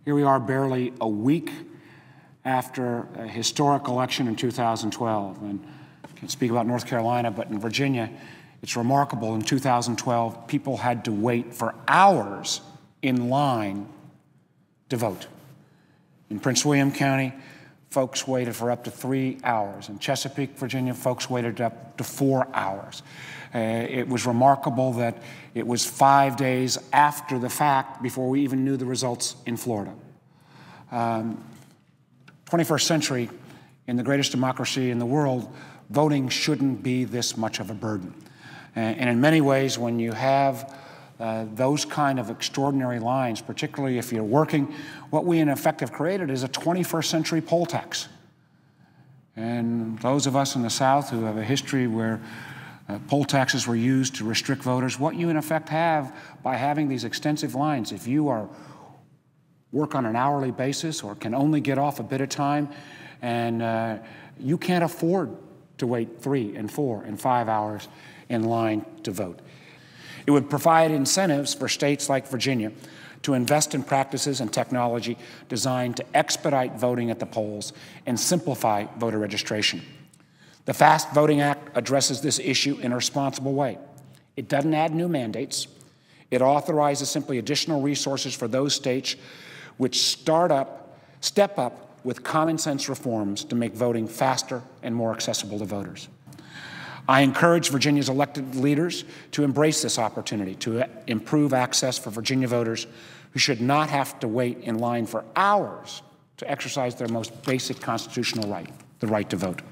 Here we are barely a week after a historic election in 2012. And I can't speak about North Carolina, but in Virginia, it's remarkable. In 2012, people had to wait for hours in line to vote. In Prince William County, folks waited for up to 3 hours. In Chesapeake, Virginia, folks waited up to 4 hours. It was remarkable that it was 5 days after the fact before we even knew the results in Florida. 21st century, in the greatest democracy in the world, voting shouldn't be this much of a burden. And in many ways, when you have those kind of extraordinary lines, particularly if you're working, what we in effect have created is a 21st century poll tax. And those of us in the South who have a history where poll taxes were used to restrict voters, what you in effect have by having these extensive lines, if you work on an hourly basis or can only get off a bit of time, and you can't afford to wait 3 and 4 and 5 hours in line to vote. It would provide incentives for states like Virginia to invest in practices and technology designed to expedite voting at the polls and simplify voter registration. The FAST Voting Act addresses this issue in a responsible way. It doesn't add new mandates. It authorizes simply additional resources for those states which step up with common sense reforms to make voting faster and more accessible to voters. I encourage Virginia's elected leaders to embrace this opportunity to improve access for Virginia voters who should not have to wait in line for hours to exercise their most basic constitutional right, the right to vote.